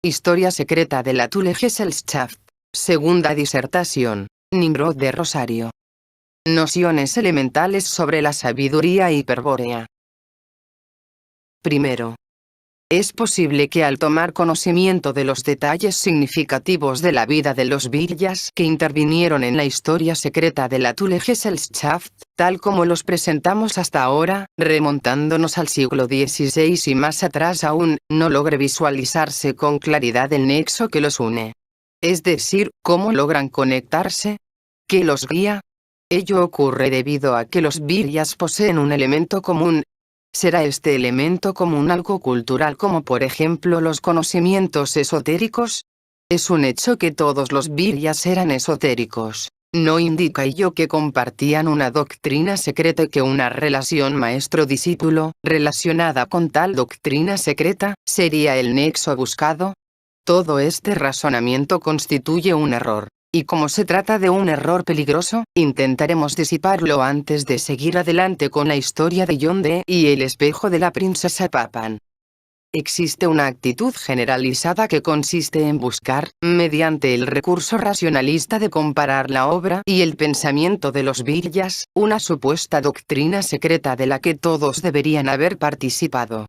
Historia secreta de la Thule-Gesellschaft. Segunda disertación. Nimrod de Rosario. Nociones elementales sobre la sabiduría hiperbórea. Primero. Es posible que al tomar conocimiento de los detalles significativos de la vida de los Viryas que intervinieron en la historia secreta de la Thule-Gesellschaft, tal como los presentamos hasta ahora, remontándonos al siglo XVI y más atrás aún, no logre visualizarse con claridad el nexo que los une. Es decir, ¿cómo logran conectarse? ¿Qué los guía? Ello ocurre debido a que los Viryas poseen un elemento común. ¿Será este elemento común algo cultural como por ejemplo los conocimientos esotéricos? Es un hecho que todos los Viryas eran esotéricos. ¿No indica ello que compartían una doctrina secreta y que una relación maestro-discípulo, relacionada con tal doctrina secreta, sería el nexo buscado? Todo este razonamiento constituye un error. Y como se trata de un error peligroso, intentaremos disiparlo antes de seguir adelante con la historia de John Dee y el espejo de la princesa Papan. Existe una actitud generalizada que consiste en buscar, mediante el recurso racionalista de comparar la obra y el pensamiento de los Viryas, una supuesta doctrina secreta de la que todos deberían haber participado.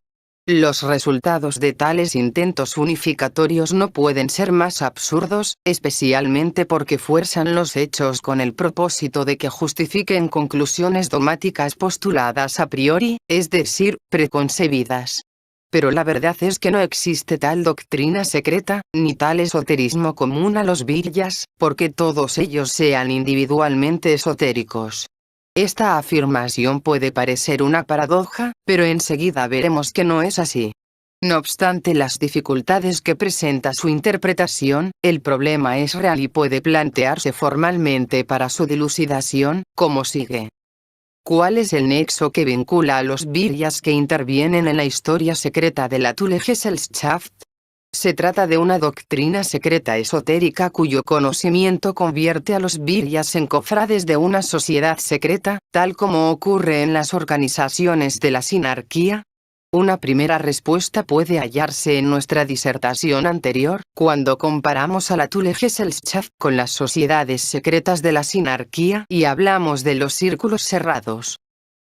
Los resultados de tales intentos unificatorios no pueden ser más absurdos, especialmente porque fuerzan los hechos con el propósito de que justifiquen conclusiones dogmáticas postuladas a priori, es decir, preconcebidas. Pero la verdad es que no existe tal doctrina secreta, ni tal esoterismo común a los Viryas, porque todos ellos sean individualmente esotéricos. Esta afirmación puede parecer una paradoja, pero enseguida veremos que no es así. No obstante las dificultades que presenta su interpretación, el problema es real y puede plantearse formalmente para su dilucidación, como sigue. ¿Cuál es el nexo que vincula a los Viryas que intervienen en la historia secreta de la Thule-Gesellschaft? Se trata de una doctrina secreta esotérica cuyo conocimiento convierte a los Viryas en cofrades de una sociedad secreta, tal como ocurre en las organizaciones de la sinarquía. Una primera respuesta puede hallarse en nuestra disertación anterior, cuando comparamos a la Thule-Gesellschaft con las sociedades secretas de la sinarquía y hablamos de los círculos cerrados.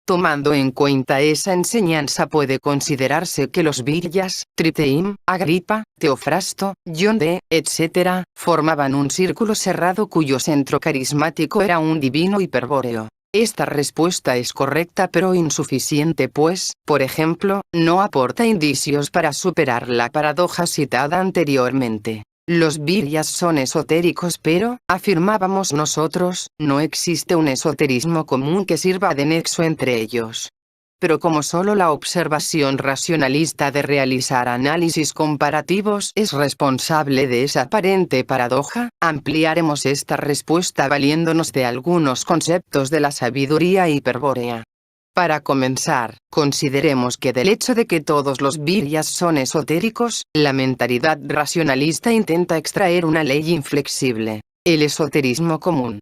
Tomando en cuenta esa enseñanza puede considerarse que los Viryas, Triteim, Agripa, Teofrasto, John Dee, etc., formaban un círculo cerrado cuyo centro carismático era un divino hiperbóreo. Esta respuesta es correcta pero insuficiente pues, por ejemplo, no aporta indicios para superar la paradoja citada anteriormente. Los Viryas son esotéricos pero, afirmábamos nosotros, no existe un esoterismo común que sirva de nexo entre ellos. Pero como solo la observación racionalista de realizar análisis comparativos es responsable de esa aparente paradoja, ampliaremos esta respuesta valiéndonos de algunos conceptos de la sabiduría hiperbórea. Para comenzar, consideremos que del hecho de que todos los Viryas son esotéricos, la mentalidad racionalista intenta extraer una ley inflexible, el esoterismo común.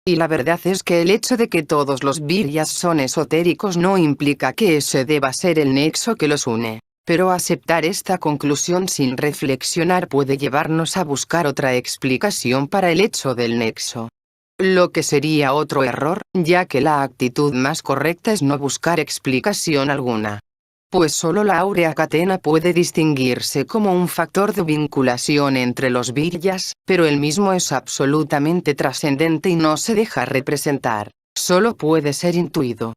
Y la verdad es que el hecho de que todos los Viryas son esotéricos no implica que ese deba ser el nexo que los une. Pero aceptar esta conclusión sin reflexionar puede llevarnos a buscar otra explicación para el hecho del nexo. Lo que sería otro error, ya que la actitud más correcta es no buscar explicación alguna. Pues solo la áurea catena puede distinguirse como un factor de vinculación entre los Viryas, pero el mismo es absolutamente trascendente y no se deja representar, solo puede ser intuido.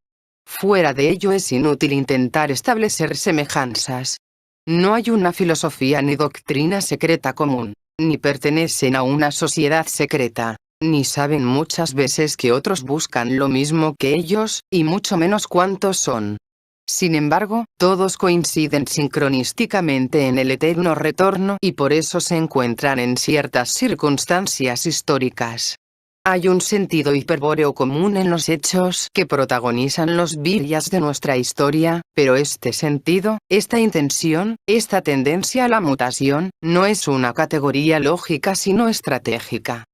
Fuera de ello es inútil intentar establecer semejanzas. No hay una filosofía ni doctrina secreta común, ni pertenecen a una sociedad secreta. Ni saben muchas veces que otros buscan lo mismo que ellos, y mucho menos cuántos son. Sin embargo, todos coinciden sincronísticamente en el eterno retorno y por eso se encuentran en ciertas circunstancias históricas. Hay un sentido hiperbóreo común en los hechos que protagonizan los Viryas de nuestra historia, pero este sentido, esta intención, esta tendencia a la mutación, no es una categoría lógica sino estratégica.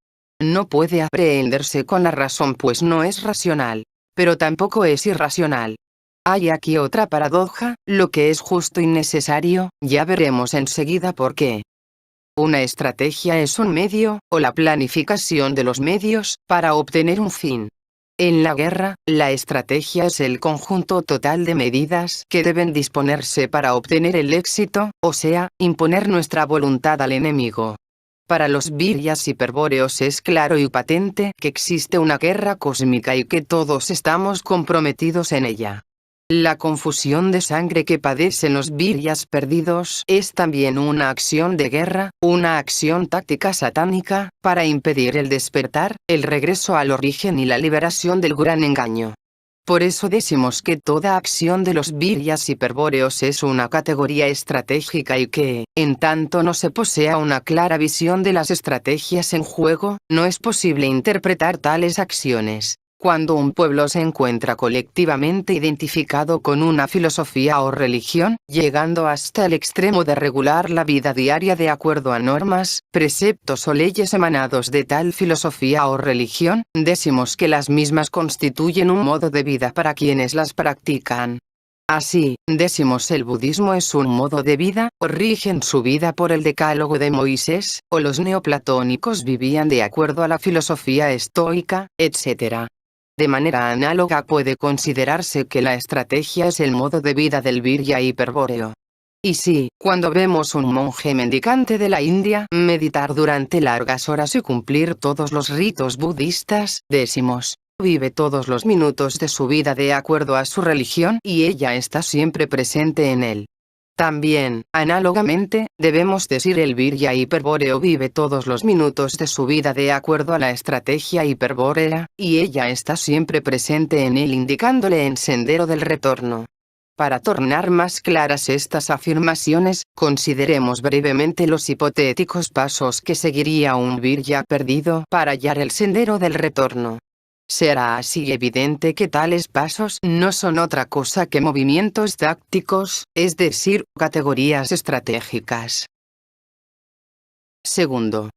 No puede aprehenderse con la razón pues no es racional, pero tampoco es irracional. Hay aquí otra paradoja, lo que es justo y necesario, ya veremos enseguida por qué. Una estrategia es un medio, o la planificación de los medios, para obtener un fin. En la guerra, la estrategia es el conjunto total de medidas que deben disponerse para obtener el éxito, o sea, imponer nuestra voluntad al enemigo. Para los viryas hiperbóreos es claro y patente que existe una guerra cósmica y que todos estamos comprometidos en ella. La confusión de sangre que padecen los viryas perdidos es también una acción de guerra, una acción táctica satánica, para impedir el despertar, el regreso al origen y la liberación del gran engaño. Por eso decimos que toda acción de los viryas hiperbóreos es una categoría estratégica y que, en tanto no se posea una clara visión de las estrategias en juego, no es posible interpretar tales acciones. Cuando un pueblo se encuentra colectivamente identificado con una filosofía o religión, llegando hasta el extremo de regular la vida diaria de acuerdo a normas, preceptos o leyes emanados de tal filosofía o religión, decimos que las mismas constituyen un modo de vida para quienes las practican. Así, decimos el budismo es un modo de vida, o rigen su vida por el decálogo de Moisés, o los neoplatónicos vivían de acuerdo a la filosofía estoica, etc. De manera análoga puede considerarse que la estrategia es el modo de vida del virya hiperbóreo. Y sí, cuando vemos un monje mendicante de la India meditar durante largas horas y cumplir todos los ritos budistas, decimos, vive todos los minutos de su vida de acuerdo a su religión y ella está siempre presente en él. También, análogamente, debemos decir el virya hiperbóreo vive todos los minutos de su vida de acuerdo a la estrategia hiperbórea, y ella está siempre presente en él indicándole el sendero del retorno. Para tornar más claras estas afirmaciones, consideremos brevemente los hipotéticos pasos que seguiría un virya perdido para hallar el sendero del retorno. Será así evidente que tales pasos no son otra cosa que movimientos tácticos, es decir, categorías estratégicas. Segundo.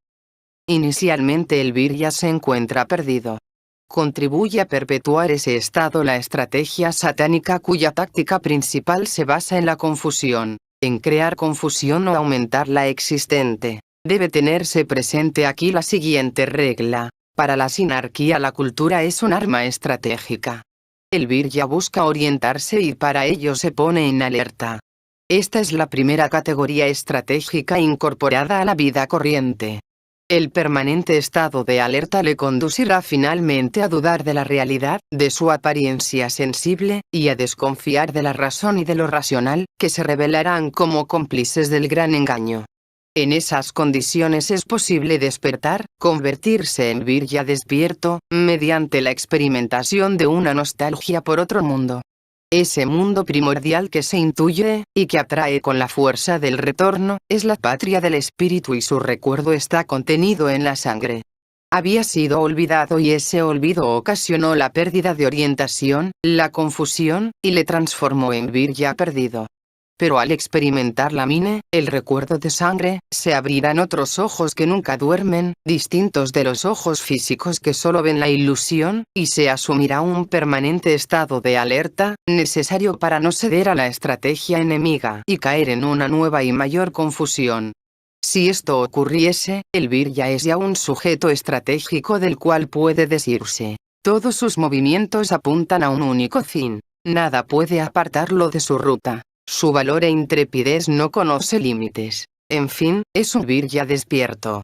Inicialmente el virya se encuentra perdido. Contribuye a perpetuar ese estado la estrategia satánica cuya táctica principal se basa en la confusión, en crear confusión o aumentar la existente. Debe tenerse presente aquí la siguiente regla. Para la sinarquía la cultura es un arma estratégica. El virya busca orientarse y para ello se pone en alerta. Esta es la primera categoría estratégica incorporada a la vida corriente. El permanente estado de alerta le conducirá finalmente a dudar de la realidad, de su apariencia sensible, y a desconfiar de la razón y de lo racional, que se revelarán como cómplices del gran engaño. En esas condiciones es posible despertar, convertirse en virya despierto, mediante la experimentación de una nostalgia por otro mundo. Ese mundo primordial que se intuye, y que atrae con la fuerza del retorno, es la patria del espíritu y su recuerdo está contenido en la sangre. Había sido olvidado y ese olvido ocasionó la pérdida de orientación, la confusión, y le transformó en virya perdido. Pero al experimentar la mine, el recuerdo de sangre, se abrirán otros ojos que nunca duermen, distintos de los ojos físicos que solo ven la ilusión, y se asumirá un permanente estado de alerta, necesario para no ceder a la estrategia enemiga y caer en una nueva y mayor confusión. Si esto ocurriese, el virya es ya un sujeto estratégico del cual puede decirse, todos sus movimientos apuntan a un único fin, nada puede apartarlo de su ruta. Su valor e intrepidez no conoce límites. En fin, es un virya despierto.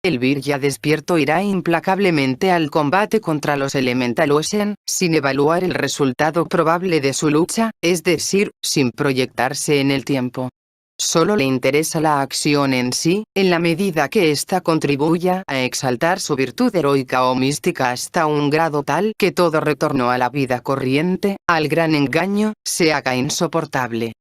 El virya despierto irá implacablemente al combate contra los elementalosen, sin evaluar el resultado probable de su lucha, es decir, sin proyectarse en el tiempo. Solo le interesa la acción en sí, en la medida que ésta contribuya a exaltar su virtud heroica o mística hasta un grado tal que todo retorno a la vida corriente, al gran engaño, se haga insoportable.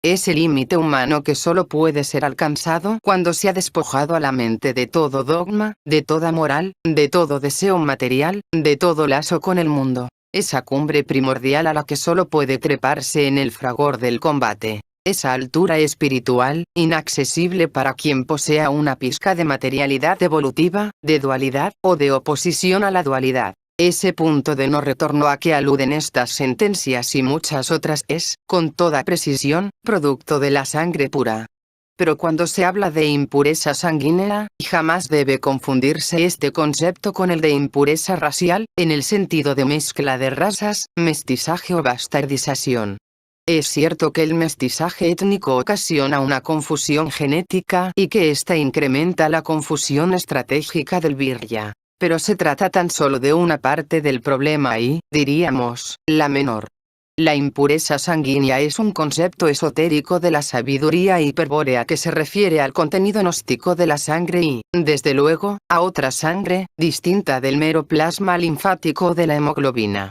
Ese límite humano que solo puede ser alcanzado cuando se ha despojado a la mente de todo dogma, de toda moral, de todo deseo material, de todo lazo con el mundo. Esa cumbre primordial a la que solo puede treparse en el fragor del combate. Esa altura espiritual, inaccesible para quien posea una pizca de materialidad evolutiva, de dualidad, o de oposición a la dualidad. Ese punto de no retorno a que aluden estas sentencias y muchas otras es, con toda precisión, producto de la sangre pura. Pero cuando se habla de impureza sanguínea, jamás debe confundirse este concepto con el de impureza racial, en el sentido de mezcla de razas, mestizaje o bastardización. Es cierto que el mestizaje étnico ocasiona una confusión genética y que ésta incrementa la confusión estratégica del virya. Pero se trata tan solo de una parte del problema y, diríamos, la menor. La impureza sanguínea es un concepto esotérico de la sabiduría hiperbórea que se refiere al contenido gnóstico de la sangre y, desde luego, a otra sangre, distinta del mero plasma linfático o de la hemoglobina.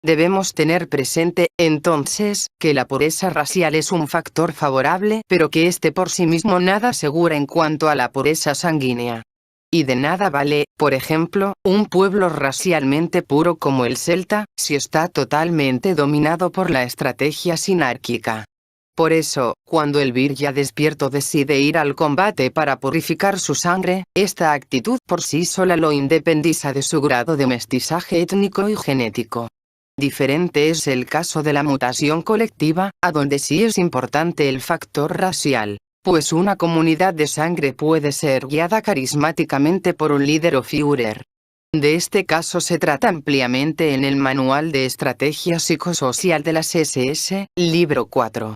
Debemos tener presente, entonces, que la pureza racial es un factor favorable, pero que este por sí mismo nada asegura en cuanto a la pureza sanguínea. Y de nada vale, por ejemplo, un pueblo racialmente puro como el celta, si está totalmente dominado por la estrategia sinárquica. Por eso, cuando el virya despierto decide ir al combate para purificar su sangre, esta actitud por sí sola lo independiza de su grado de mestizaje étnico y genético. Diferente es el caso de la mutación colectiva, a donde sí es importante el factor racial. Pues una comunidad de sangre puede ser guiada carismáticamente por un líder o Führer. De este caso se trata ampliamente en el Manual de Estrategia Psicosocial de las SS, libro 4.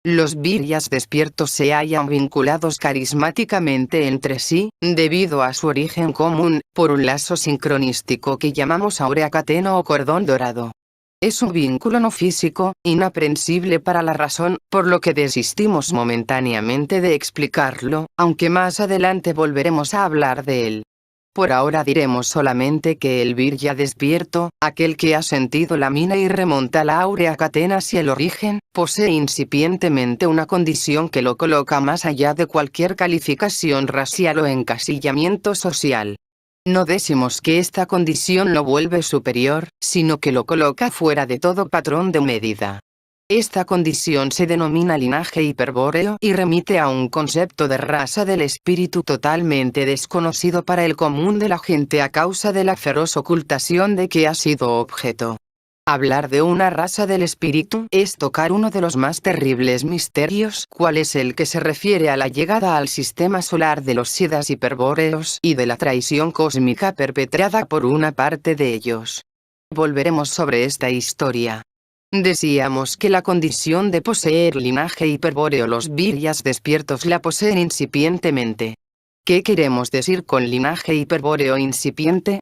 Los viryas despiertos se hallan vinculados carismáticamente entre sí, debido a su origen común, por un lazo sincronístico que llamamos áurea catena o cordón dorado. Es un vínculo no físico, inaprensible para la razón, por lo que desistimos momentáneamente de explicarlo, aunque más adelante volveremos a hablar de él. Por ahora diremos solamente que el virya despierto, aquel que ha sentido la mina y remonta la áurea catena hacia el origen, posee incipientemente una condición que lo coloca más allá de cualquier calificación racial o encasillamiento social. No decimos que esta condición lo vuelve superior, sino que lo coloca fuera de todo patrón de medida. Esta condición se denomina linaje hiperbóreo y remite a un concepto de raza del espíritu totalmente desconocido para el común de la gente a causa de la feroz ocultación de que ha sido objeto. Hablar de una raza del espíritu es tocar uno de los más terribles misterios, cual es el que se refiere a la llegada al sistema solar de los siddhas hiperbóreos y de la traición cósmica perpetrada por una parte de ellos. Volveremos sobre esta historia. Decíamos que la condición de poseer linaje hiperbóreo los viryas despiertos la poseen incipientemente. ¿Qué queremos decir con linaje hiperbóreo incipiente?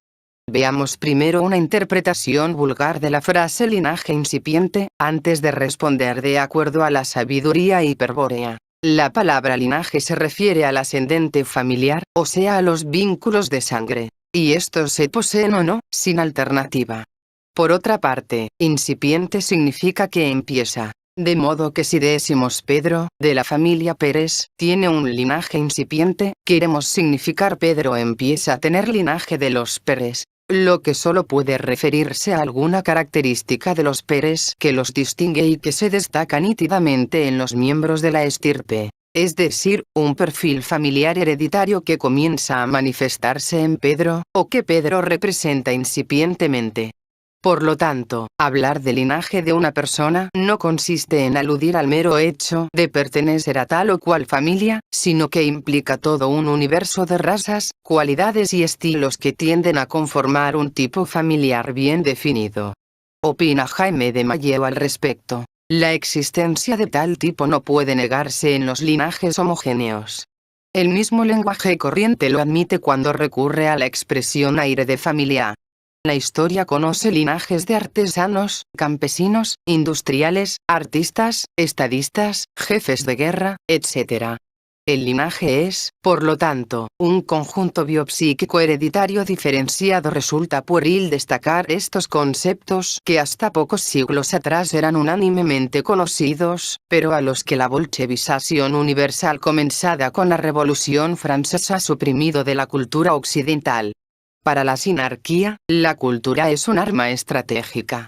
Veamos primero una interpretación vulgar de la frase linaje incipiente, antes de responder de acuerdo a la sabiduría hiperbórea. La palabra linaje se refiere al ascendente familiar, o sea a los vínculos de sangre. Y estos se poseen o no, sin alternativa. Por otra parte, incipiente significa que empieza. De modo que si decimos Pedro, de la familia Pérez, tiene un linaje incipiente, queremos significar Pedro empieza a tener linaje de los Pérez. Lo que solo puede referirse a alguna característica de los Pérez que los distingue y que se destaca nítidamente en los miembros de la estirpe, es decir, un perfil familiar hereditario que comienza a manifestarse en Pedro, o que Pedro representa incipientemente. Por lo tanto, hablar de linaje de una persona no consiste en aludir al mero hecho de pertenecer a tal o cual familia, sino que implica todo un universo de razas, cualidades y estilos que tienden a conformar un tipo familiar bien definido. Opina Jaime de Mayo al respecto. La existencia de tal tipo no puede negarse en los linajes homogéneos. El mismo lenguaje corriente lo admite cuando recurre a la expresión aire de familia. La historia conoce linajes de artesanos, campesinos, industriales, artistas, estadistas, jefes de guerra, etc. El linaje es, por lo tanto, un conjunto biopsíquico hereditario diferenciado. Resulta pueril destacar estos conceptos que hasta pocos siglos atrás eran unánimemente conocidos, pero a los que la bolchevización universal comenzada con la Revolución Francesa ha suprimido de la cultura occidental. Para la sinarquía, la cultura es un arma estratégica.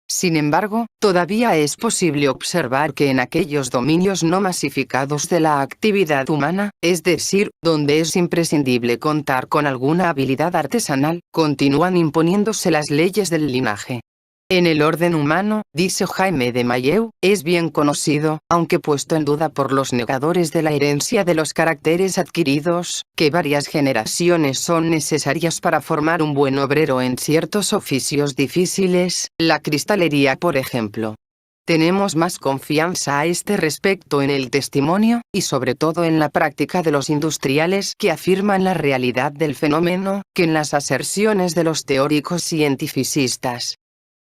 Sin embargo, todavía es posible observar que en aquellos dominios no masificados de la actividad humana, es decir, donde es imprescindible contar con alguna habilidad artesanal, continúan imponiéndose las leyes del linaje. En el orden humano, dice Jaime de Mayeu, es bien conocido, aunque puesto en duda por los negadores de la herencia de los caracteres adquiridos, que varias generaciones son necesarias para formar un buen obrero en ciertos oficios difíciles, la cristalería por ejemplo. Tenemos más confianza a este respecto en el testimonio, y sobre todo en la práctica de los industriales que afirman la realidad del fenómeno, que en las aserciones de los teóricos cientificistas.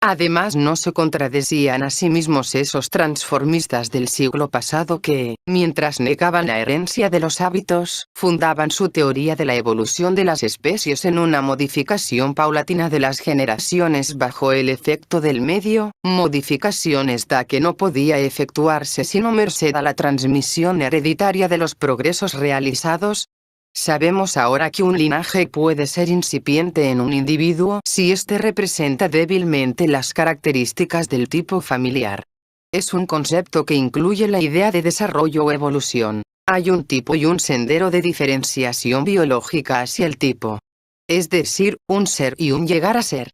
Además no se contradecían a sí mismos esos transformistas del siglo pasado que, mientras negaban la herencia de los hábitos, fundaban su teoría de la evolución de las especies en una modificación paulatina de las generaciones bajo el efecto del medio, modificación esta que no podía efectuarse sino merced a la transmisión hereditaria de los progresos realizados. Sabemos ahora que un linaje puede ser incipiente en un individuo si éste representa débilmente las características del tipo familiar. Es un concepto que incluye la idea de desarrollo o evolución. Hay un tipo y un sendero de diferenciación biológica hacia el tipo. Es decir, un ser y un llegar a ser.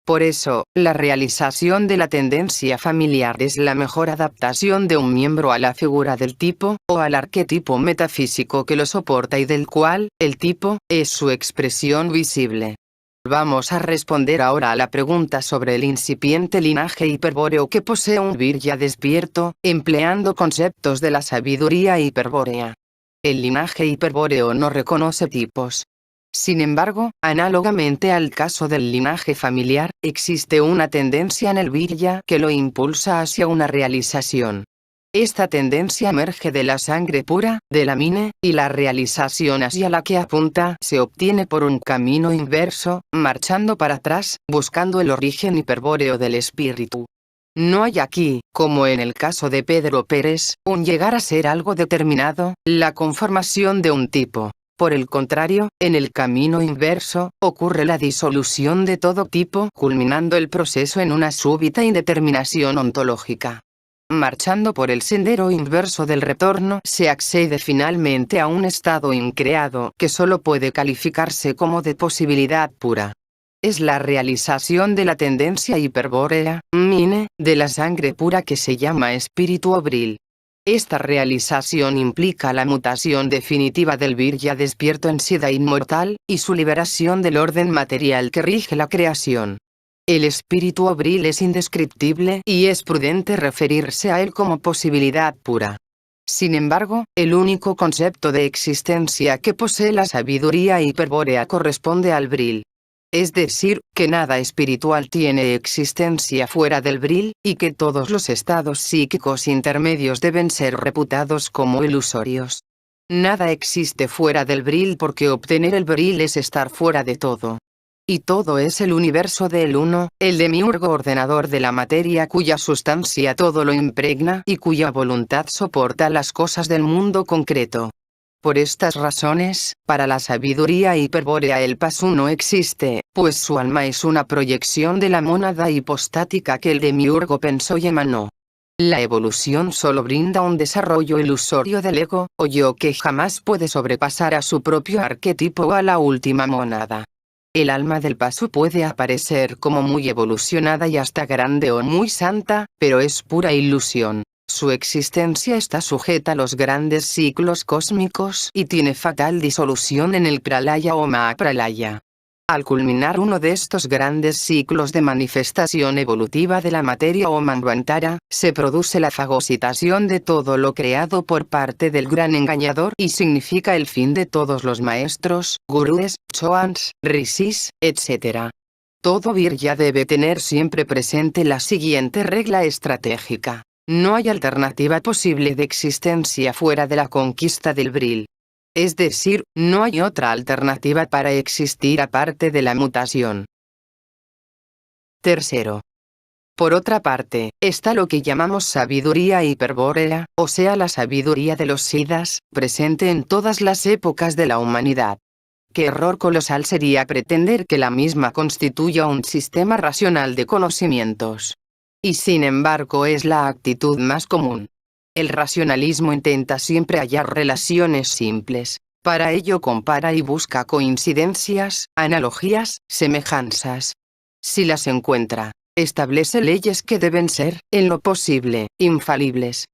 Por eso, la realización de la tendencia familiar es la mejor adaptación de un miembro a la figura del tipo, o al arquetipo metafísico que lo soporta y del cual, el tipo, es su expresión visible. Vamos a responder ahora a la pregunta sobre el incipiente linaje hiperbóreo que posee un vir ya despierto, empleando conceptos de la sabiduría hiperbórea. El linaje hiperbóreo no reconoce tipos. Sin embargo, análogamente al caso del linaje familiar, existe una tendencia en el virya que lo impulsa hacia una realización. Esta tendencia emerge de la sangre pura, de la mine, y la realización hacia la que apunta se obtiene por un camino inverso, marchando para atrás, buscando el origen hiperbóreo del espíritu. No hay aquí, como en el caso de Pedro Pérez, un llegar a ser algo determinado, la conformación de un tipo. Por el contrario, en el camino inverso, ocurre la disolución de todo tipo, culminando el proceso en una súbita indeterminación ontológica. Marchando por el sendero inverso del retorno, se accede finalmente a un estado increado que solo puede calificarse como de posibilidad pura. Es la realización de la tendencia hiperbórea, mine, de la sangre pura que se llama espíritu obril. Esta realización implica la mutación definitiva del virya despierto en sida inmortal, y su liberación del orden material que rige la creación. El espíritu obril es indescriptible y es prudente referirse a él como posibilidad pura. Sin embargo, el único concepto de existencia que posee la sabiduría hiperbórea corresponde al bril. Es decir, que nada espiritual tiene existencia fuera del bril, y que todos los estados psíquicos intermedios deben ser reputados como ilusorios. Nada existe fuera del bril porque obtener el bril es estar fuera de todo. Y todo es el universo del uno, el demiurgo ordenador de la materia cuya sustancia todo lo impregna y cuya voluntad soporta las cosas del mundo concreto. Por estas razones, para la sabiduría hiperbórea el paso no existe, pues su alma es una proyección de la mónada hipostática que el demiurgo pensó y emanó. La evolución solo brinda un desarrollo ilusorio del ego, o yo que jamás puede sobrepasar a su propio arquetipo o a la última mónada. El alma del paso puede aparecer como muy evolucionada y hasta grande o muy santa, pero es pura ilusión. Su existencia está sujeta a los grandes ciclos cósmicos y tiene fatal disolución en el pralaya o mahapralaya. Al culminar uno de estos grandes ciclos de manifestación evolutiva de la materia o manvantara, se produce la fagocitación de todo lo creado por parte del gran engañador y significa el fin de todos los maestros, gurúes, choans, rishis, etc. Todo virya debe tener siempre presente la siguiente regla estratégica. No hay alternativa posible de existencia fuera de la conquista del bril. Es decir, no hay otra alternativa para existir aparte de la mutación. Tercero. Por otra parte, está lo que llamamos sabiduría hiperbórea, o sea la sabiduría de los siddhas, presente en todas las épocas de la humanidad. Qué error colosal sería pretender que la misma constituya un sistema racional de conocimientos. Y sin embargo es la actitud más común. El racionalismo intenta siempre hallar relaciones simples. Para ello compara y busca coincidencias, analogías, semejanzas. Si las encuentra, Establece leyes que deben ser, en lo posible, infalibles.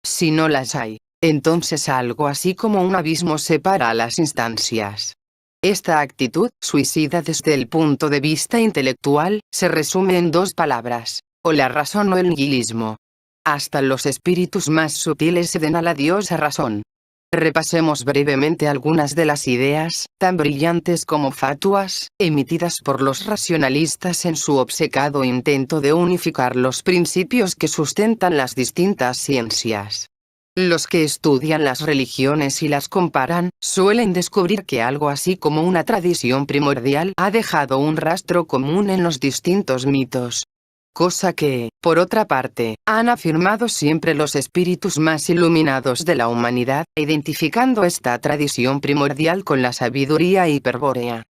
Si no las hay, entonces algo así como un abismo separa a las instancias. Esta actitud, suicida desde el punto de vista intelectual, se resume en dos palabras: o la razón o el nihilismo. Hasta los espíritus más sutiles ceden a la diosa razón. Repasemos brevemente algunas de las ideas, tan brillantes como fatuas, emitidas por los racionalistas en su obcecado intento de unificar los principios que sustentan las distintas ciencias. Los que estudian las religiones y las comparan, suelen descubrir que algo así como una tradición primordial ha dejado un rastro común en los distintos mitos. Cosa que, por otra parte, han afirmado siempre los espíritus más iluminados de la humanidad, identificando esta tradición primordial con la sabiduría hiperbórea.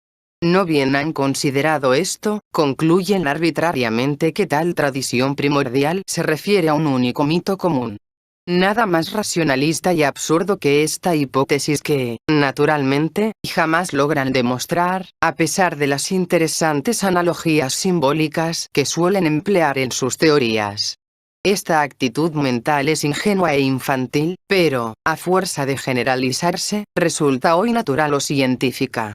No bien han considerado esto, concluyen arbitrariamente que tal tradición primordial se refiere a un único mito común. Nada más racionalista y absurdo que esta hipótesis que, naturalmente, jamás logran demostrar, a pesar de las interesantes analogías simbólicas que suelen emplear en sus teorías. Esta actitud mental es ingenua e infantil, pero, a fuerza de generalizarse, resulta hoy natural o científica.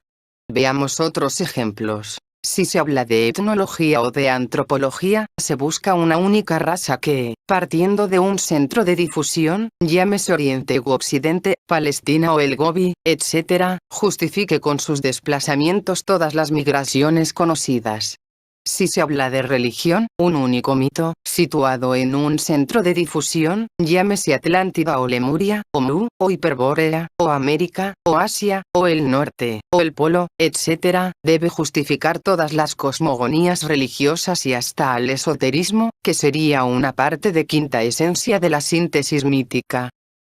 Veamos otros ejemplos. Si se habla de etnología o de antropología, se busca una única raza que, partiendo de un centro de difusión, llámese Oriente u Occidente, Palestina o el Gobi, etc., justifique con sus desplazamientos todas las migraciones conocidas. Si se habla de religión, un único mito, situado en un centro de difusión, llámese Atlántida o Lemuria, o Mu, o Hiperbórea, o América, o Asia, o el Norte, o el Polo, etc., debe justificar todas las cosmogonías religiosas y hasta al esoterismo, que sería una parte de quinta esencia de la síntesis mítica.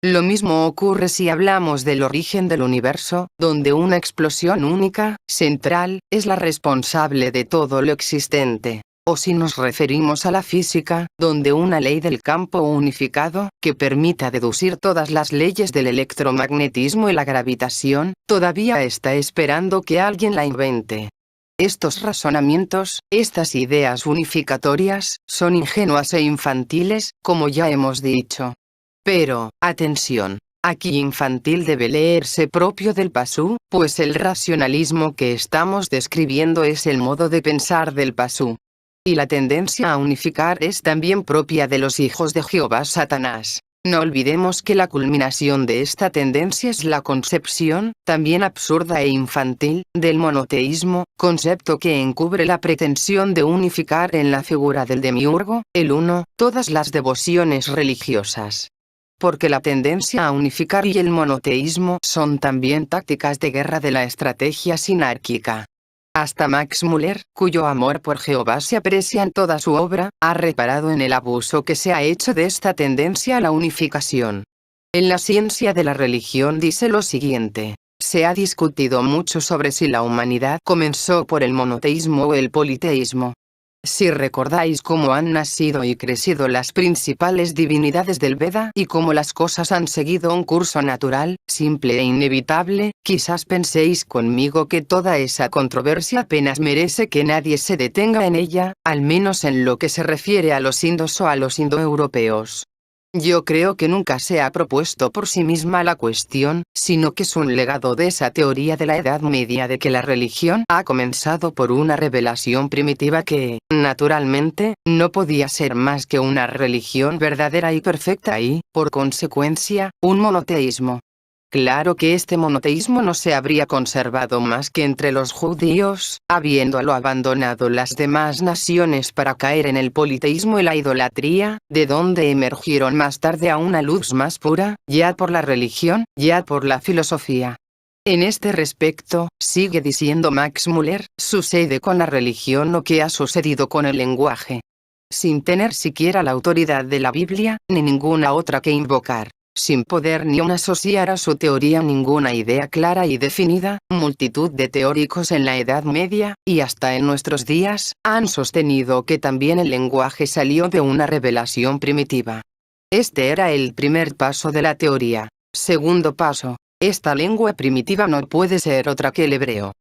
Lo mismo ocurre si hablamos del origen del universo, donde una explosión única, central, es la responsable de todo lo existente. O si nos referimos a la física, donde una ley del campo unificado, que permita deducir todas las leyes del electromagnetismo y la gravitación, todavía está esperando que alguien la invente. Estos razonamientos, estas ideas unificatorias, son ingenuas e infantiles, como ya hemos dicho. Pero, atención, aquí infantil debe leerse propio del Pasú, pues el racionalismo que estamos describiendo es el modo de pensar del Pasú. Y la tendencia a unificar es también propia de los hijos de Jehová Satanás. No olvidemos que la culminación de esta tendencia es la concepción, también absurda e infantil, del monoteísmo, concepto que encubre la pretensión de unificar en la figura del demiurgo, el uno, todas las devociones religiosas. Porque la tendencia a unificar y el monoteísmo son también tácticas de guerra de la estrategia sinárquica. Hasta Max Müller, cuyo amor por Jehová se aprecia en toda su obra, ha reparado en el abuso que se ha hecho de esta tendencia a la unificación. En la ciencia de la religión dice lo siguiente: se ha discutido mucho sobre si la humanidad comenzó por el monoteísmo o el politeísmo. Si recordáis cómo han nacido y crecido las principales divinidades del Veda y cómo las cosas han seguido un curso natural, simple e inevitable, quizás penséis conmigo que toda esa controversia apenas merece que nadie se detenga en ella, al menos en lo que se refiere a los indos o a los indoeuropeos. Yo creo que nunca se ha propuesto por sí misma la cuestión, sino que es un legado de esa teoría de la Edad Media de que la religión ha comenzado por una revelación primitiva que, naturalmente, no podía ser más que una religión verdadera y perfecta y, por consecuencia, un monoteísmo. Claro que este monoteísmo no se habría conservado más que entre los judíos, habiéndolo abandonado las demás naciones para caer en el politeísmo y la idolatría, de donde emergieron más tarde a una luz más pura, ya por la religión, ya por la filosofía. En este respecto, sigue diciendo Max Müller, sucede con la religión lo que ha sucedido con el lenguaje. Sin tener siquiera la autoridad de la Biblia, ni ninguna otra que invocar, sin poder ni aun asociar a su teoría ninguna idea clara y definida, multitud de teóricos en la Edad Media, y hasta en nuestros días, han sostenido que también el lenguaje salió de una revelación primitiva. Este era el primer paso de la teoría. Segundo paso, esta lengua primitiva no puede ser otra que el hebreo.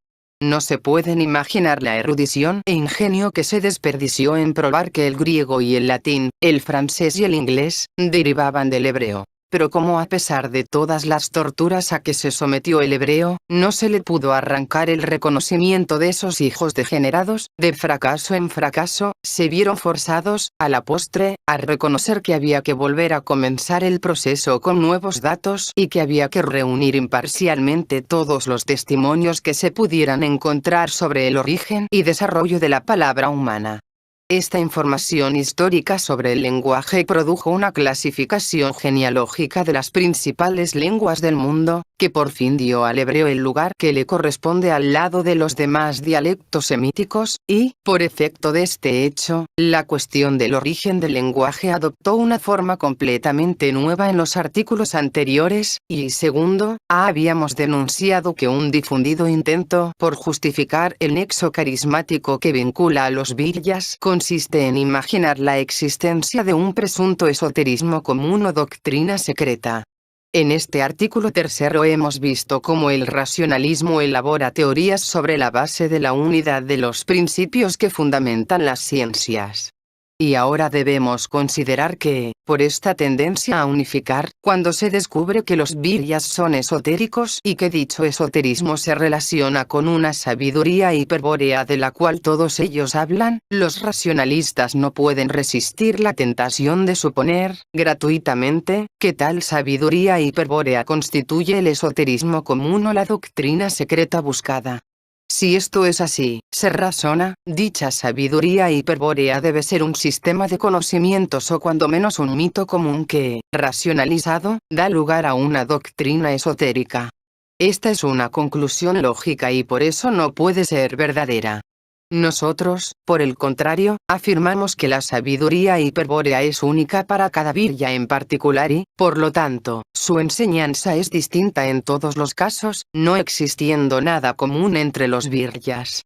No se pueden imaginar la erudición e ingenio que se desperdició en probar que el griego y el latín, el francés y el inglés, derivaban del hebreo. Pero como a pesar de todas las torturas a que se sometió el hebreo, no se le pudo arrancar el reconocimiento de esos hijos degenerados, de fracaso en fracaso, se vieron forzados, a la postre, a reconocer que había que volver a comenzar el proceso con nuevos datos y que había que reunir imparcialmente todos los testimonios que se pudieran encontrar sobre el origen y desarrollo de la palabra humana. Esta información histórica sobre el lenguaje produjo una clasificación genealógica de las principales lenguas del mundo, que por fin dio al hebreo el lugar que le corresponde al lado de los demás dialectos semíticos, y, por efecto de este hecho, la cuestión del origen del lenguaje adoptó una forma completamente nueva en los artículos anteriores, y segundo, habíamos denunciado que un difundido intento por justificar el nexo carismático que vincula a los viryas consiste en imaginar la existencia de un presunto esoterismo común o doctrina secreta. En este artículo tercero hemos visto cómo el racionalismo elabora teorías sobre la base de la unidad de los principios que fundamentan las ciencias. Y ahora debemos considerar que, por esta tendencia a unificar, cuando se descubre que los viryas son esotéricos y que dicho esoterismo se relaciona con una sabiduría hiperbórea de la cual todos ellos hablan, los racionalistas no pueden resistir la tentación de suponer, gratuitamente, que tal sabiduría hiperbórea constituye el esoterismo común o la doctrina secreta buscada. Si esto es así, se razona, dicha sabiduría hiperbórea debe ser un sistema de conocimientos o cuando menos un mito común que, racionalizado, da lugar a una doctrina esotérica. Esta es una conclusión lógica y por eso no puede ser verdadera. Nosotros, por el contrario, afirmamos que la sabiduría hiperbórea es única para cada virya en particular y, por lo tanto, su enseñanza es distinta en todos los casos, no existiendo nada común entre los viryas.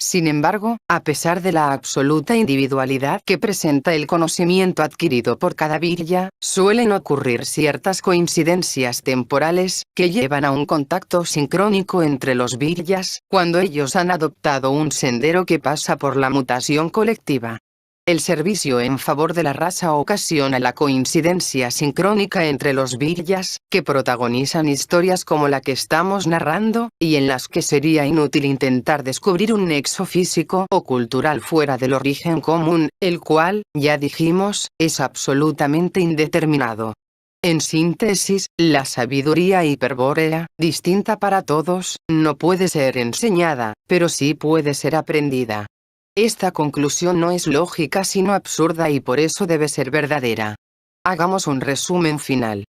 Sin embargo, a pesar de la absoluta individualidad que presenta el conocimiento adquirido por cada virya, suelen ocurrir ciertas coincidencias temporales, que llevan a un contacto sincrónico entre los viryas, cuando ellos han adoptado un sendero que pasa por la mutación colectiva. El servicio en favor de la raza ocasiona la coincidencia sincrónica entre los viryas, que protagonizan historias como la que estamos narrando, y en las que sería inútil intentar descubrir un nexo físico o cultural fuera del origen común, el cual, ya dijimos, es absolutamente indeterminado. En síntesis, la sabiduría hiperbórea, distinta para todos, no puede ser enseñada, pero sí puede ser aprendida. Esta conclusión no es lógica sino absurda y por eso debe ser verdadera. Hagamos un resumen final.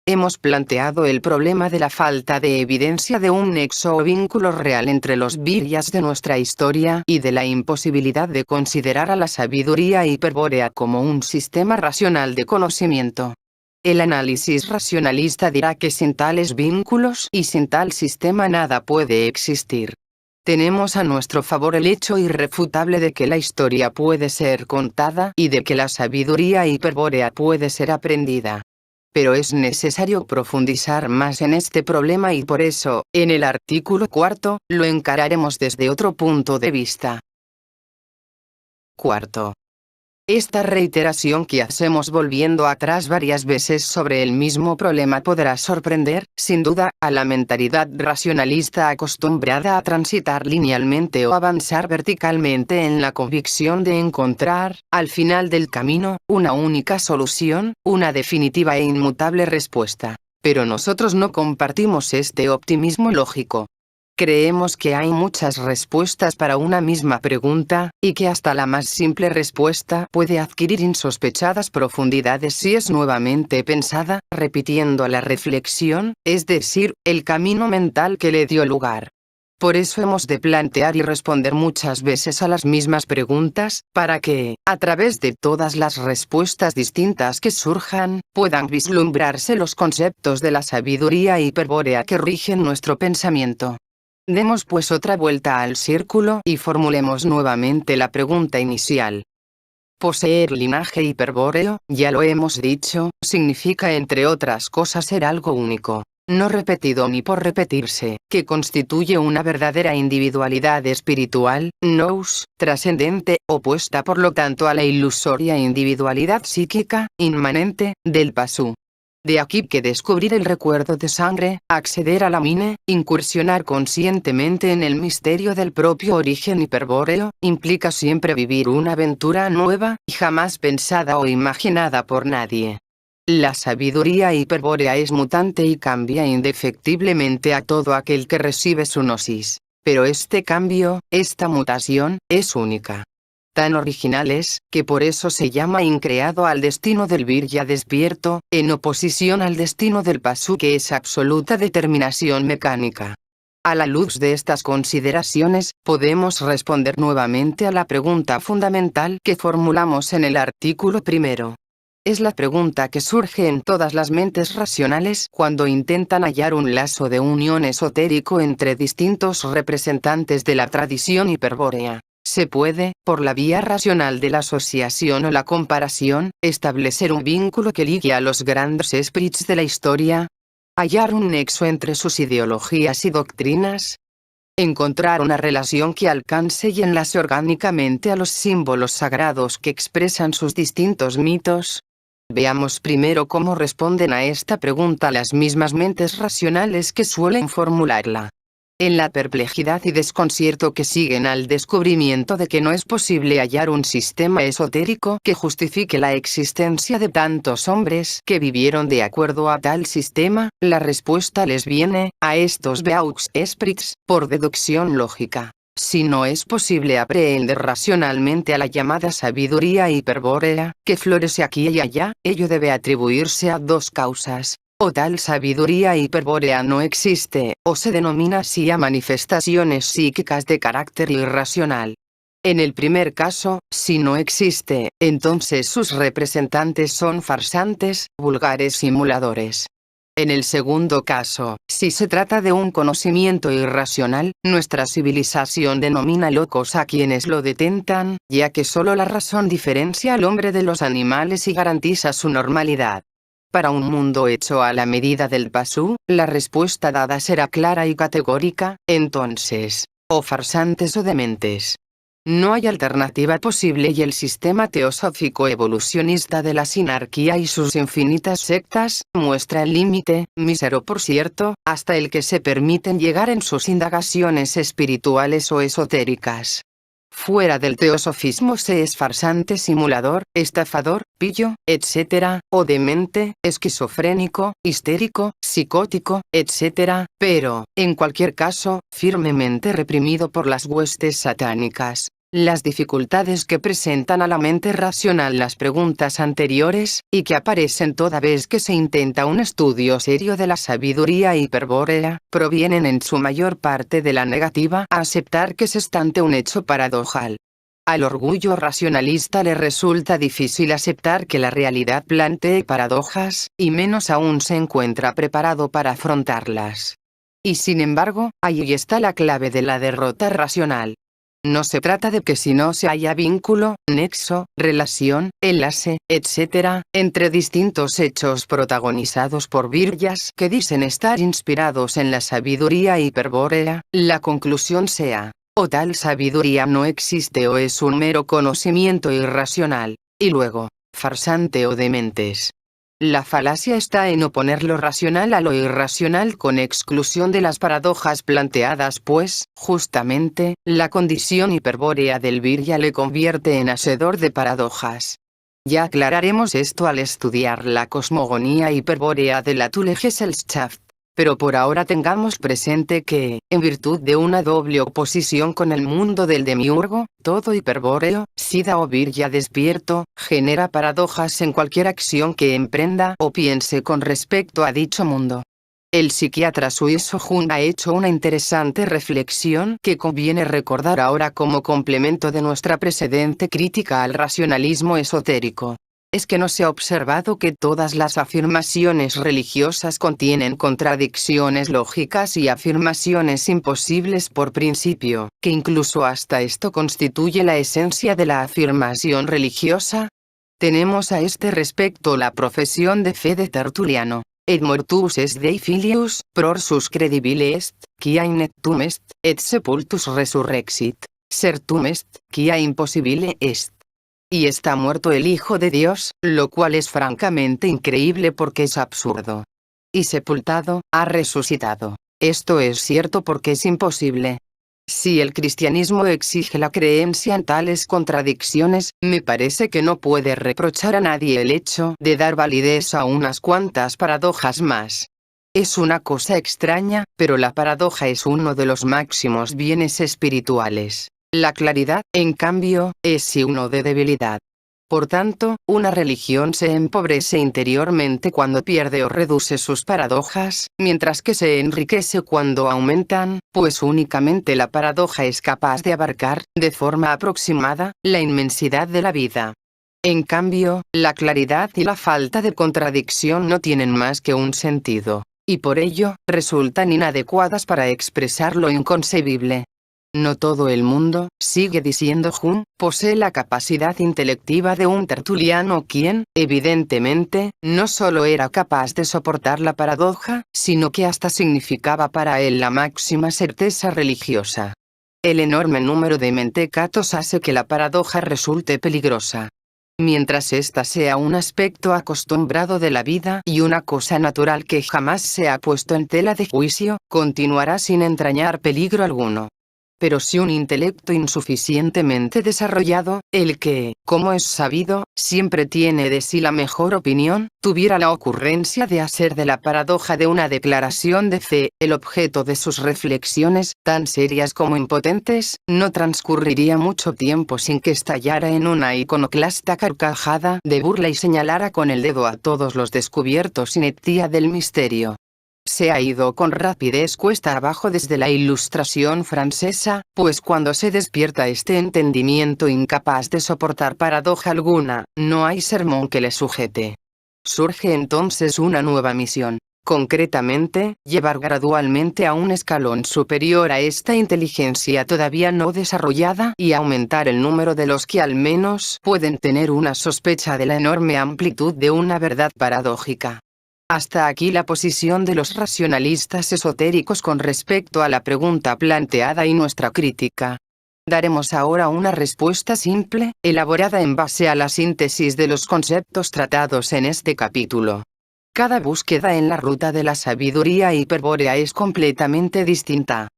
Hemos planteado el problema de la falta de evidencia de un nexo o vínculo real entre los viryas de nuestra historia y de la imposibilidad de considerar a la sabiduría hiperbórea como un sistema racional de conocimiento. El análisis racionalista dirá que sin tales vínculos y sin tal sistema nada puede existir. Tenemos a nuestro favor el hecho irrefutable de que la historia puede ser contada y de que la sabiduría hiperbórea puede ser aprendida. Pero es necesario profundizar más en este problema y por eso, en el artículo cuarto, lo encararemos desde otro punto de vista. Cuarto. Esta reiteración que hacemos volviendo atrás varias veces sobre el mismo problema podrá sorprender, sin duda, a la mentalidad racionalista acostumbrada a transitar linealmente o avanzar verticalmente en la convicción de encontrar, al final del camino, una única solución, una definitiva e inmutable respuesta. Pero nosotros no compartimos este optimismo lógico. Creemos que hay muchas respuestas para una misma pregunta, y que hasta la más simple respuesta puede adquirir insospechadas profundidades si es nuevamente pensada, repitiendo la reflexión, es decir, el camino mental que le dio lugar. Por eso hemos de plantear y responder muchas veces a las mismas preguntas, para que, a través de todas las respuestas distintas que surjan, puedan vislumbrarse los conceptos de la sabiduría hiperbórea que rigen nuestro pensamiento. Demos pues otra vuelta al círculo y formulemos nuevamente la pregunta inicial. Poseer linaje hiperbóreo, ya lo hemos dicho, significa entre otras cosas ser algo único. no repetido ni por repetirse, que constituye una verdadera individualidad espiritual, nous, trascendente, opuesta por lo tanto a la ilusoria individualidad psíquica, inmanente, del pasú. De aquí que descubrir el recuerdo de sangre, acceder a la mine, incursionar conscientemente en el misterio del propio origen hiperbóreo, implica siempre vivir una aventura nueva, jamás pensada o imaginada por nadie. La sabiduría hiperbórea es mutante y cambia indefectiblemente a todo aquel que recibe su gnosis. Pero este cambio, esta mutación, es única. Tan original es, que por eso se llama increado al destino del Virya despierto, en oposición al destino del Pasú que es absoluta determinación mecánica. A la luz de estas consideraciones, podemos responder nuevamente a la pregunta fundamental que formulamos en el artículo primero. Es la pregunta que surge en todas las mentes racionales cuando intentan hallar un lazo de unión esotérico entre distintos representantes de la tradición hiperbórea. Se puede, por la vía racional de la asociación o la comparación, establecer un vínculo que ligue a los grandes esprits de la historia, hallar un nexo entre sus ideologías y doctrinas, encontrar una relación que alcance y enlace orgánicamente a los símbolos sagrados que expresan sus distintos mitos. Veamos primero cómo responden a esta pregunta las mismas mentes racionales que suelen formularla. En la perplejidad y desconcierto que siguen al descubrimiento de que no es posible hallar un sistema esotérico que justifique la existencia de tantos hombres que vivieron de acuerdo a tal sistema, la respuesta les viene, a estos Beaux Esprits, por deducción lógica. Si no es posible aprehender racionalmente a la llamada sabiduría hiperbórea, que florece aquí y allá, ello debe atribuirse a dos causas. O tal sabiduría hiperbórea no existe, o se denomina así a manifestaciones psíquicas de carácter irracional. En el primer caso, si no existe, entonces sus representantes son farsantes, vulgares simuladores. En el segundo caso, si se trata de un conocimiento irracional, nuestra civilización denomina locos a quienes lo detentan, ya que solo la razón diferencia al hombre de los animales y garantiza su normalidad. Para un mundo hecho a la medida del Pasú, la respuesta dada será clara y categórica, entonces, o farsantes o dementes. No hay alternativa posible y el sistema teosófico evolucionista de la sinarquía y sus infinitas sectas, muestra el límite, mísero por cierto, hasta el que se permiten llegar en sus indagaciones espirituales o esotéricas. Fuera del teosofismo se es farsante simulador, estafador, pillo, etc., o demente, esquizofrénico, histérico, psicótico, etc., pero, en cualquier caso, firmemente reprimido por las huestes satánicas. Las dificultades que presentan a la mente racional las preguntas anteriores, y que aparecen toda vez que se intenta un estudio serio de la sabiduría hiperbórea, provienen en su mayor parte de la negativa a aceptar que se estante un hecho paradojal. Al orgullo racionalista le resulta difícil aceptar que la realidad plantee paradojas, y menos aún se encuentra preparado para afrontarlas. Y sin embargo, ahí está la clave de la derrota racional. No se trata de que si no se haya vínculo, nexo, relación, enlace, etc., entre distintos hechos protagonizados por viryas que dicen estar inspirados en la sabiduría hiperbórea, la conclusión sea, o tal sabiduría no existe o es un mero conocimiento irracional, y luego, farsante o dementes. La falacia está en oponer lo racional a lo irracional con exclusión de las paradojas planteadas pues, justamente, la condición hiperbórea del virya le convierte en hacedor de paradojas. Ya aclararemos esto al estudiar la cosmogonía hiperbórea de la Thule-Gesellschaft. Pero por ahora tengamos presente que, en virtud de una doble oposición con el mundo del demiurgo, todo hiperbóreo, sida o virya despierto, genera paradojas en cualquier acción que emprenda o piense con respecto a dicho mundo. El psiquiatra suizo Jung ha hecho una interesante reflexión que conviene recordar ahora como complemento de nuestra precedente crítica al racionalismo esotérico. Es que no se ha observado que todas las afirmaciones religiosas contienen contradicciones lógicas y afirmaciones imposibles por principio, que incluso hasta esto constituye la esencia de la afirmación religiosa. Tenemos a este respecto la profesión de fe de Tertuliano. et mortus est Dei filius, prorsus credibile est, quia in ectum est, et sepultus resurrexit, certum est, quia impossibile est. Y está muerto el Hijo de Dios, lo cual es francamente increíble porque es absurdo. Y sepultado, ha resucitado. Esto es cierto porque es imposible. Si el cristianismo exige la creencia en tales contradicciones, me parece que no puede reprochar a nadie el hecho de dar validez a unas cuantas paradojas más. Es una cosa extraña, pero la paradoja es uno de los máximos bienes espirituales. La claridad, en cambio, es signo de debilidad. Por tanto, una religión se empobrece interiormente cuando pierde o reduce sus paradojas, mientras que se enriquece cuando aumentan, pues únicamente la paradoja es capaz de abarcar, de forma aproximada, la inmensidad de la vida. En cambio, la claridad y la falta de contradicción no tienen más que un sentido, y por ello, resultan inadecuadas para expresar lo inconcebible. No todo el mundo, sigue diciendo Jung, posee la capacidad intelectiva de un tertuliano quien, evidentemente, no solo era capaz de soportar la paradoja, sino que hasta significaba para él la máxima certeza religiosa. El enorme número de mentecatos hace que la paradoja resulte peligrosa. Mientras ésta sea un aspecto acostumbrado de la vida y una cosa natural que jamás se ha puesto en tela de juicio, continuará sin entrañar peligro alguno. Pero si un intelecto insuficientemente desarrollado, el que, como es sabido, siempre tiene de sí la mejor opinión, tuviera la ocurrencia de hacer de la paradoja de una declaración de fe, el objeto de sus reflexiones, tan serias como impotentes, no transcurriría mucho tiempo sin que estallara en una iconoclasta carcajada de burla y señalara con el dedo a todos los descubiertos ineptía del misterio. Se ha ido con rapidez cuesta abajo desde la Ilustración francesa, pues cuando se despierta este entendimiento incapaz de soportar paradoja alguna, no hay sermón que le sujete. Surge entonces una nueva misión. Concretamente, llevar gradualmente a un escalón superior a esta inteligencia todavía no desarrollada y aumentar el número de los que al menos pueden tener una sospecha de la enorme amplitud de una verdad paradójica. Hasta aquí la posición de los racionalistas esotéricos con respecto a la pregunta planteada y nuestra crítica. Daremos ahora una respuesta simple, elaborada en base a la síntesis de los conceptos tratados en este capítulo. Cada búsqueda en la ruta de la sabiduría hiperbórea es completamente distinta.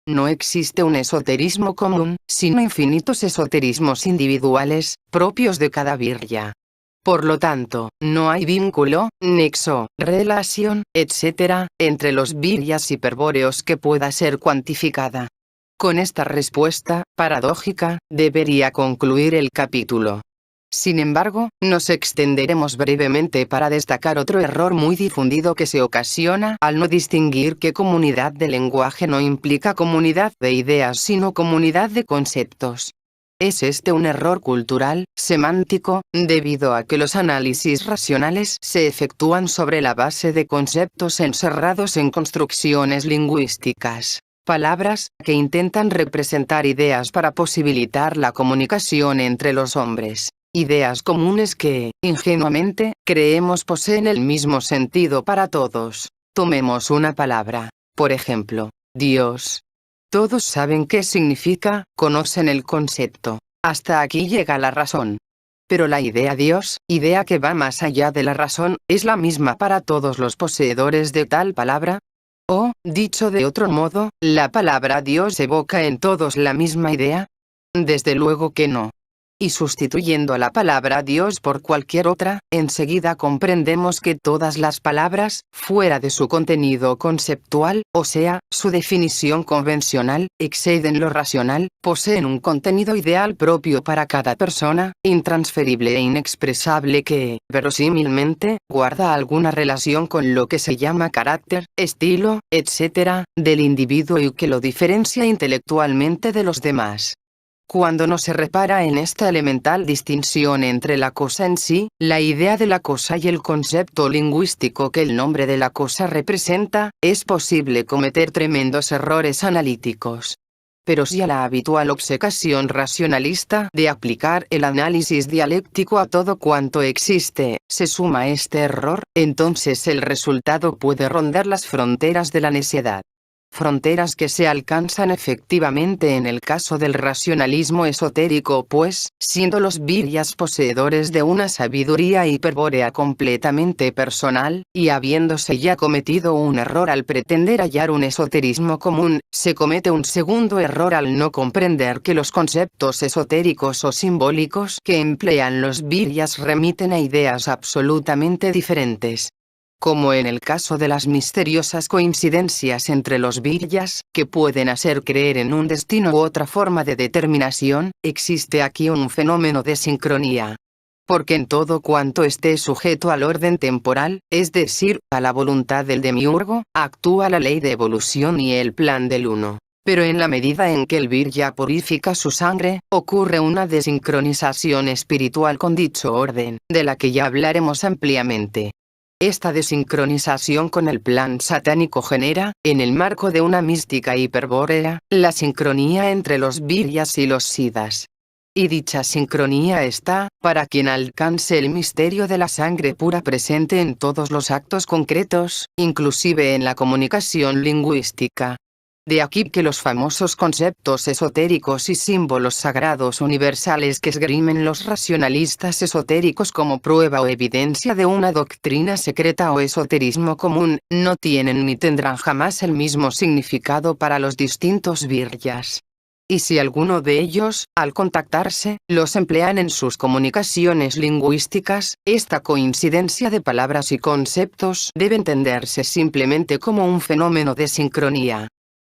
No existe un esoterismo común, sino infinitos esoterismos individuales, propios de cada virya. Por lo tanto, no hay vínculo, nexo, relación, etc., entre los viryas hiperbóreos que pueda ser cuantificada. Con esta respuesta, paradójica, debería concluir el capítulo. Sin embargo, nos extenderemos brevemente para destacar otro error muy difundido que se ocasiona al no distinguir que comunidad de lenguaje no implica comunidad de ideas sino comunidad de conceptos. Es este un error cultural, semántico, debido a que los análisis racionales se efectúan sobre la base de conceptos encerrados en construcciones lingüísticas, palabras que intentan representar ideas para posibilitar la comunicación entre los hombres, ideas comunes que, ingenuamente, creemos poseen el mismo sentido para todos. Tomemos una palabra, por ejemplo, Dios. Todos saben qué significa, conocen el concepto. Hasta aquí llega la razón. Pero la idea Dios, idea que va más allá de la razón, ¿es la misma para todos los poseedores de tal palabra? O, dicho de otro modo, ¿la palabra Dios evoca en todos la misma idea? Desde luego que no. Y sustituyendo a la palabra Dios por cualquier otra, enseguida comprendemos que todas las palabras, fuera de su contenido conceptual, o sea, su definición convencional, exceden lo racional, poseen un contenido ideal propio para cada persona, intransferible e inexpresable que, verosímilmente, guarda alguna relación con lo que se llama carácter, estilo, etc., del individuo y que lo diferencia intelectualmente de los demás. Cuando no se repara en esta elemental distinción entre la cosa en sí, la idea de la cosa y el concepto lingüístico que el nombre de la cosa representa, es posible cometer tremendos errores analíticos. Pero si a la habitual obcecación racionalista de aplicar el análisis dialéctico a todo cuanto existe, se suma este error, entonces el resultado puede rondar las fronteras de la necedad. Fronteras que se alcanzan efectivamente en el caso del racionalismo esotérico, pues, siendo los viryas poseedores de una sabiduría hiperbórea completamente personal, y habiéndose ya cometido un error al pretender hallar un esoterismo común, se comete un segundo error al no comprender que los conceptos esotéricos o simbólicos que emplean los viryas remiten a ideas absolutamente diferentes. Como en el caso de las misteriosas coincidencias entre los viryas, que pueden hacer creer en un destino u otra forma de determinación, existe aquí un fenómeno de sincronía. Porque en todo cuanto esté sujeto al orden temporal, es decir, a la voluntad del demiurgo, actúa la ley de evolución y el plan del uno. Pero en la medida en que el virya purifica su sangre, ocurre una desincronización espiritual con dicho orden, de la que ya hablaremos ampliamente. Esta desincronización con el plan satánico genera, en el marco de una mística hiperbórea, la sincronía entre los viryas y los siddhas. Y dicha sincronía está, para quien alcance el misterio de la sangre pura presente en todos los actos concretos, inclusive en la comunicación lingüística. De aquí que los famosos conceptos esotéricos y símbolos sagrados universales que esgrimen los racionalistas esotéricos como prueba o evidencia de una doctrina secreta o esoterismo común, no tienen ni tendrán jamás el mismo significado para los distintos viryas. Y si alguno de ellos, al contactarse, los emplean en sus comunicaciones lingüísticas, esta coincidencia de palabras y conceptos debe entenderse simplemente como un fenómeno de sincronía.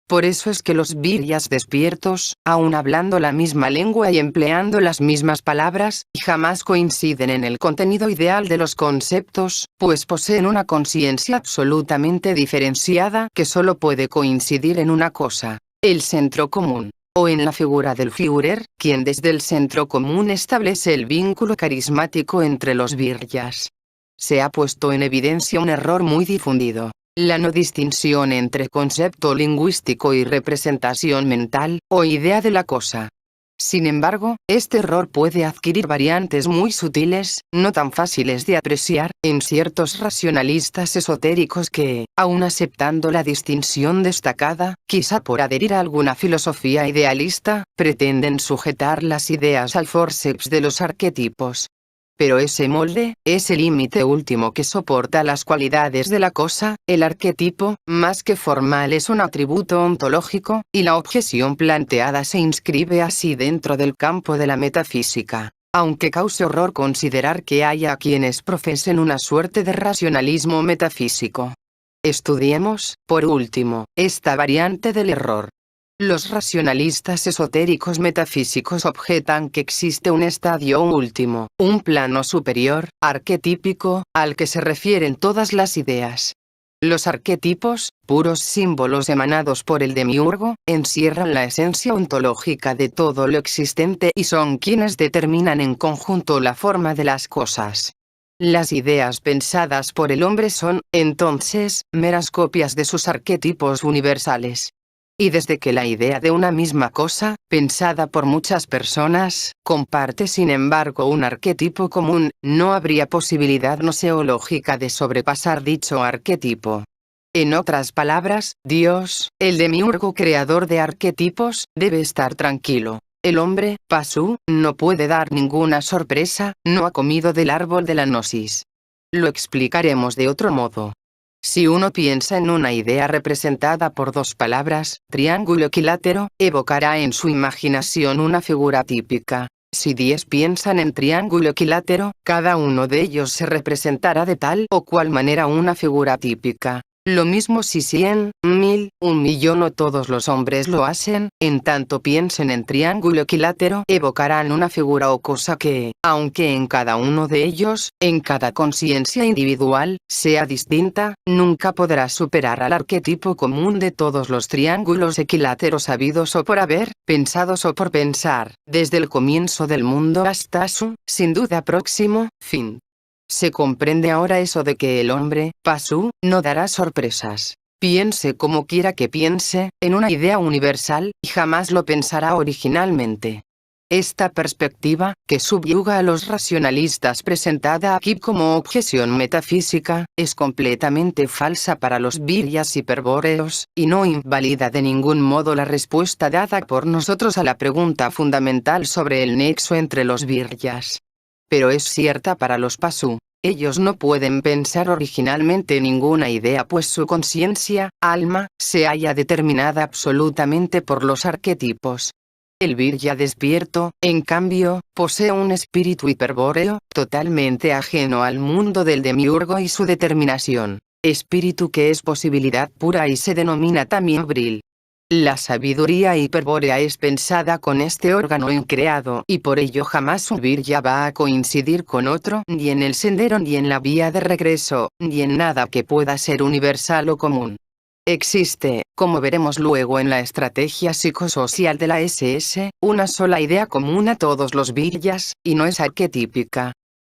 Por eso es que los viryas despiertos, aun hablando la misma lengua y empleando las mismas palabras, jamás coinciden en el contenido ideal de los conceptos, pues poseen una conciencia absolutamente diferenciada que solo puede coincidir en una cosa: el centro común. O en la figura del Führer, quien desde el centro común establece el vínculo carismático entre los viryas. Se ha puesto en evidencia un error muy difundido: la no distinción entre concepto lingüístico y representación mental, o idea de la cosa. Sin embargo, este error puede adquirir variantes muy sutiles, no tan fáciles de apreciar, en ciertos racionalistas esotéricos que, aun aceptando la distinción destacada, quizá por adherir a alguna filosofía idealista, pretenden sujetar las ideas al forceps de los arquetipos. Pero ese molde, ese límite último que soporta las cualidades de la cosa, el arquetipo, más que formal es un atributo ontológico, y la objeción planteada se inscribe así dentro del campo de la metafísica. Aunque cause horror considerar que haya quienes profesen una suerte de racionalismo metafísico. Estudiemos, por último, esta variante del error. Los racionalistas esotéricos metafísicos objetan que existe un estadio último, un plano superior, arquetípico, al que se refieren todas las ideas. Los arquetipos, puros símbolos emanados por el demiurgo, encierran la esencia ontológica de todo lo existente y son quienes determinan en conjunto la forma de las cosas. Las ideas pensadas por el hombre son, entonces, meras copias de sus arquetipos universales. Y desde que la idea de una misma cosa, pensada por muchas personas, comparte sin embargo un arquetipo común, no habría posibilidad noseológica de sobrepasar dicho arquetipo. En otras palabras, Dios, el demiurgo creador de arquetipos, debe estar tranquilo. El hombre, Pasu, no puede dar ninguna sorpresa, no ha comido del árbol de la gnosis. Lo explicaremos de otro modo. Si uno piensa en una idea representada por dos palabras, triángulo equilátero, evocará en su imaginación una figura típica. Si 10 piensan en triángulo equilátero, cada uno de ellos se representará de tal o cual manera una figura típica. Lo mismo si 100, 1000, 1.000.000 o todos los hombres lo hacen, en tanto piensen en triángulo equilátero, evocarán una figura o cosa que, aunque en cada uno de ellos, en cada conciencia individual, sea distinta, nunca podrá superar al arquetipo común de todos los triángulos equiláteros habidos o por haber, pensados o por pensar, desde el comienzo del mundo hasta su, sin duda próximo, fin. Se comprende ahora eso de que el hombre, Pasu, no dará sorpresas. Piense como quiera que piense, en una idea universal, y jamás lo pensará originalmente. Esta perspectiva, que subyuga a los racionalistas presentada aquí como objeción metafísica, es completamente falsa para los viryas hiperbóreos, y no invalida de ningún modo la respuesta dada por nosotros a la pregunta fundamental sobre el nexo entre los viryas. Pero es cierta para los pasu. Ellos no pueden pensar originalmente ninguna idea pues su conciencia, alma, se halla determinada absolutamente por los arquetipos. El virya despierto, en cambio, posee un espíritu hiperbóreo, totalmente ajeno al mundo del demiurgo y su determinación, espíritu que es posibilidad pura y se denomina también bril. La sabiduría hiperbórea es pensada con este órgano increado y por ello jamás un virya va a coincidir con otro ni en el sendero ni en la vía de regreso, ni en nada que pueda ser universal o común. Existe, como veremos luego en la estrategia psicosocial de la SS, una sola idea común a todos los viryas, y no es arquetípica.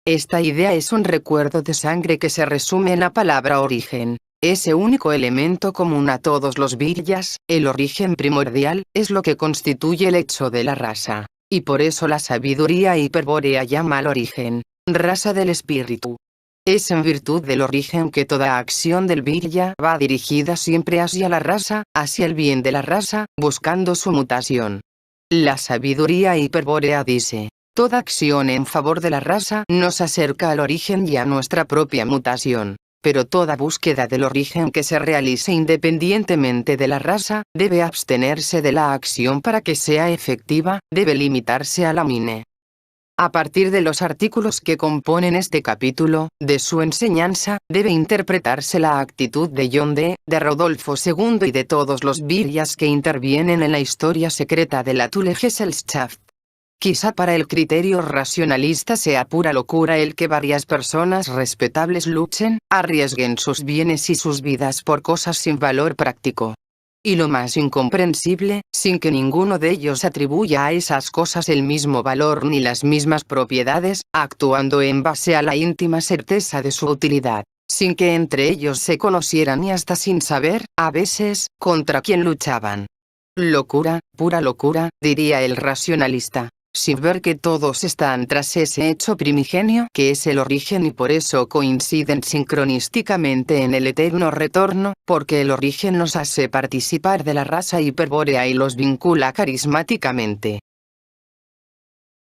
Esta idea es un recuerdo de sangre que se resume en la palabra origen. Ese único elemento común a todos los viryas, el origen primordial, es lo que constituye el hecho de la raza. Y por eso la sabiduría hiperbórea llama al origen, raza del espíritu. Es en virtud del origen que toda acción del virya va dirigida siempre hacia la raza, hacia el bien de la raza, buscando su mutación. La sabiduría hiperbórea dice, toda acción en favor de la raza nos acerca al origen y a nuestra propia mutación. Pero toda búsqueda del origen que se realice independientemente de la raza, debe abstenerse de la acción para que sea efectiva, debe limitarse a la mine. A partir de los artículos que componen este capítulo, de su enseñanza, debe interpretarse la actitud de John de Rodolfo II y de todos los viryas que intervienen en la historia secreta de la Thule Gesellschaft. Quizá para el criterio racionalista sea pura locura el que varias personas respetables luchen, arriesguen sus bienes y sus vidas por cosas sin valor práctico. Y lo más incomprensible, sin que ninguno de ellos atribuya a esas cosas el mismo valor ni las mismas propiedades, actuando en base a la íntima certeza de su utilidad, sin que entre ellos se conocieran y hasta sin saber, a veces, contra quién luchaban. Locura, pura locura, diría el racionalista. Sin ver que todos están tras ese hecho primigenio que es el origen y por eso coinciden sincronísticamente en el eterno retorno, porque el origen los hace participar de la raza hiperbórea y los vincula carismáticamente.